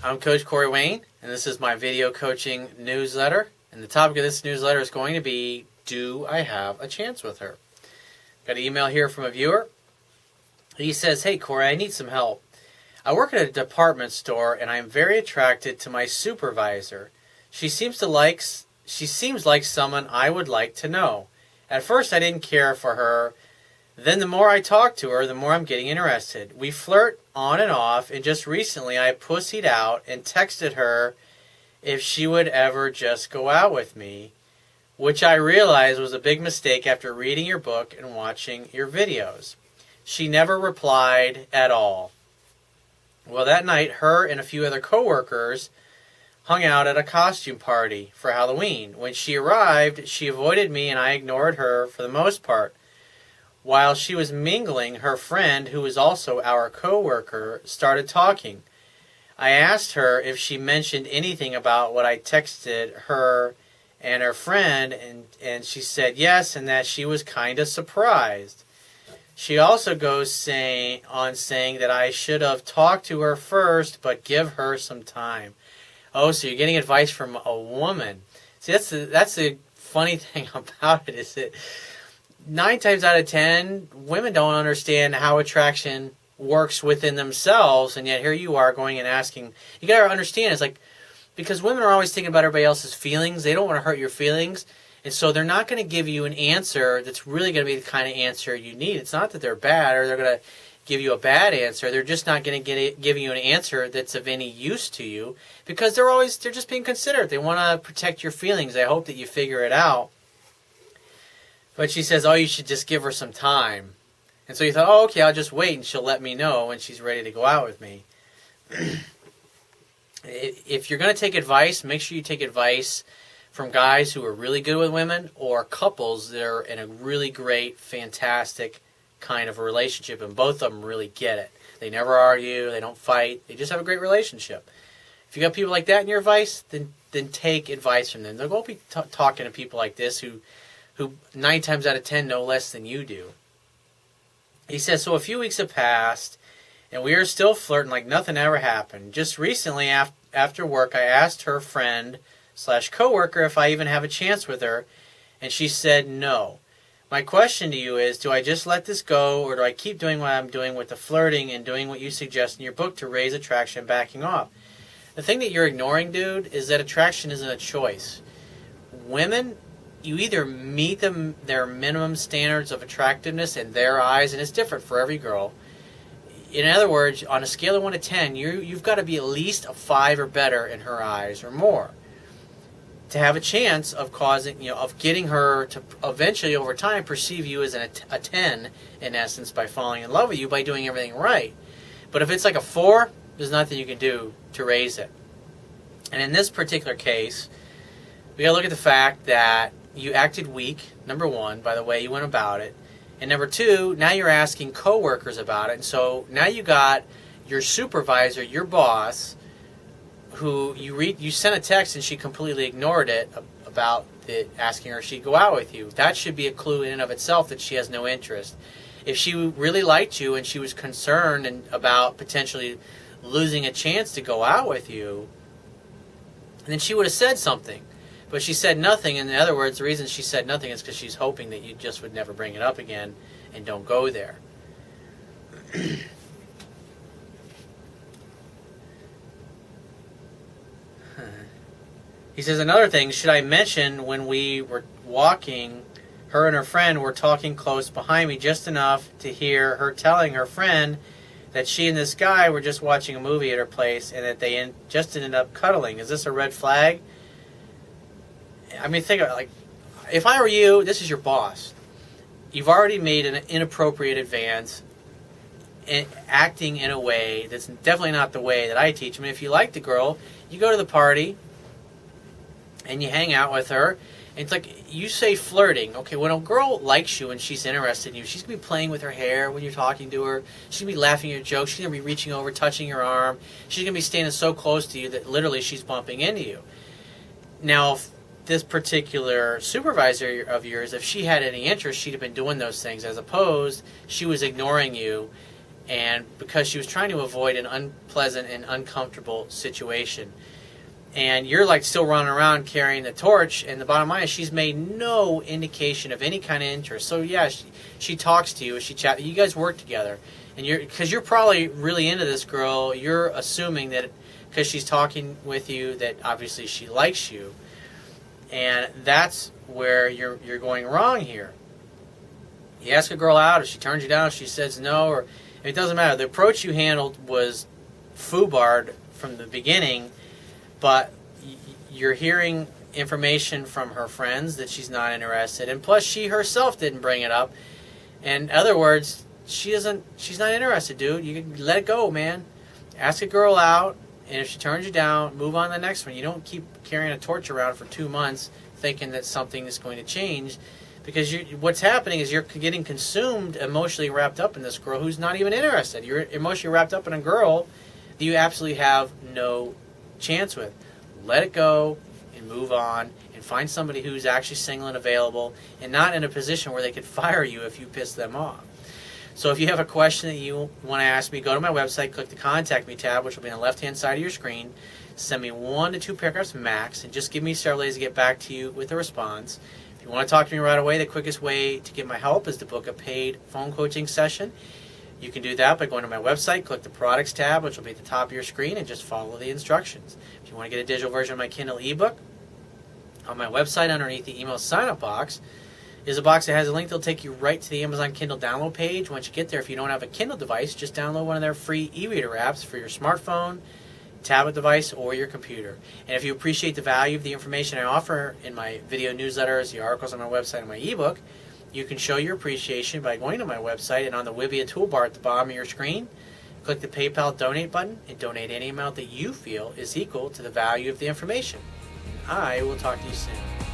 I'm Coach Corey Wayne, and this is my video coaching newsletter. And the topic of this newsletter is going to be, do I have a chance with her? Got an email here from a viewer. He says, hey Corey, I need some help. I work at a department store, and I am very attracted to my supervisor. She seems like someone I would like to know. At first, I didn't care for her. Then the more I talk to her, the more I'm getting interested. We flirt on and off, and just recently I pussied out and texted her if she would ever just go out with me, which I realized was a big mistake after reading your book and watching your videos. She never replied at all. Well, that night, her and a few other coworkers hung out at a costume party for Halloween. When she arrived, she avoided me and I ignored her for the most part. While she was mingling, her friend, who was also our coworker, started talking. I asked her if she mentioned anything about what I texted her and her friend, and she said yes, and that she was kind of surprised. She also goes saying that I should have talked to her first, but give her some time. Oh, so you're getting advice from a woman. See, that's the funny thing about it, is that 9 times out of 10, women don't understand how attraction works within themselves, and yet here you are going and asking. You got to understand, it's like, because women are always thinking about everybody else's feelings. They don't want to hurt your feelings, and so they're not going to give you an answer that's really going to be the kind of answer you need. It's not that they're bad or they're going to give you a bad answer. They're just not going to give you an answer that's of any use to you, because they're just being considerate. They want to protect your feelings. I hope that you figure it out. But she says, oh, you should just give her some time. And so you thought, oh, okay, I'll just wait and she'll let me know when she's ready to go out with me. If you're going to take advice, make sure you take advice from guys who are really good with women, or couples that are in a really great, fantastic kind of a relationship, and both of them really get it. They never argue, they don't fight, they just have a great relationship. If you got people like that in your advice, then take advice from them. They'll go be talking to people like this who 9 times out of 10 know less than you do. He says, so a few weeks have passed, and we are still flirting like nothing ever happened. Just recently, after work, I asked her friend/coworker if I even have a chance with her, and she said no. My question to you is, do I just let this go, or do I keep doing what I'm doing with the flirting and doing what you suggest in your book to raise attraction, backing off? The thing that you're ignoring, dude, is that attraction isn't a choice. Women, you either meet their minimum standards of attractiveness in their eyes, and it's different for every girl. In other words, on a scale of 1 to 10, you've got to be at least a 5 or better in her eyes, or more, to have a chance of getting her to eventually, over time, perceive you as a 10, in essence, by falling in love with you, by doing everything right. But if it's like a 4, there's nothing you can do to raise it. And in this particular case, we got to look at the fact that you acted weak, number 1, by the way you went about it. And number 2, now you're asking coworkers about it. And so now you got your supervisor, your boss, who you sent a text and she completely ignored it about asking her if she'd go out with you. That should be a clue in and of itself that she has no interest. If she really liked you and she was concerned about potentially losing a chance to go out with you, then she would have said something. But she said nothing. In other words, the reason she said nothing is because she's hoping that you just would never bring it up again and don't go there. He says, another thing, should I mention when we were walking, her and her friend were talking close behind me, just enough to hear her telling her friend that she and this guy were just watching a movie at her place and that they just ended up cuddling? Is this a red flag? I mean, think about it, like, if I were you, this is your boss. You've already made an inappropriate advance, acting in a way that's definitely not the way that I teach. I mean, if you like the girl, you go to the party and you hang out with her. And it's like, you say flirting. Okay, when a girl likes you and she's interested in you, she's going to be playing with her hair when you're talking to her. She's going to be laughing at your jokes. She's going to be reaching over, touching your arm. She's going to be standing so close to you that literally she's bumping into you. Now, if this particular supervisor of yours, if she had any interest, she'd have been doing those things, as opposed she was ignoring you and because she was trying to avoid an unpleasant and uncomfortable situation. And you're like still running around carrying the torch, and the bottom line is she's made no indication of any kind of interest. So yeah, she talks to you, she chat, you guys work together, and because you're probably really into this girl, you're assuming that because she's talking with you that obviously she likes you, and that's where you're going wrong here. You ask a girl out, if she turns you down, if she says no, or it doesn't matter. The approach you handled was foobarred from the beginning, but you're hearing information from her friends that she's not interested, and plus she herself didn't bring it up. In other words, she's not interested, dude. You can let it go, man. Ask a girl out, and if she turns you down, move on to the next one. You don't keep carrying a torch around for 2 months thinking that something is going to change, because what's happening is you're getting consumed, emotionally wrapped up in this girl who's not even interested. You're emotionally wrapped up in a girl that you absolutely have no chance with. Let it go and move on and find somebody who's actually single and available and not in a position where they could fire you if you piss them off. So if you have a question that you want to ask me, go to my website, click the Contact Me tab, which will be on the left-hand side of your screen. Send me 1 to 2 paragraphs max, and just give me several days to get back to you with a response. If you want to talk to me right away, the quickest way to get my help is to book a paid phone coaching session. You can do that by going to my website, click the Products tab, which will be at the top of your screen, and just follow the instructions. If you want to get a digital version of my Kindle ebook, on my website underneath the email sign-up box is a box that has a link that'll take you right to the Amazon Kindle download page. Once you get there, if you don't have a Kindle device, just download one of their free e-reader apps for your smartphone, tablet device, or your computer. And if you appreciate the value of the information I offer in my video newsletters, the articles on my website, and my ebook, you can show your appreciation by going to my website and on the Wibbia toolbar at the bottom of your screen, click the PayPal donate button and donate any amount that you feel is equal to the value of the information. I will talk to you soon.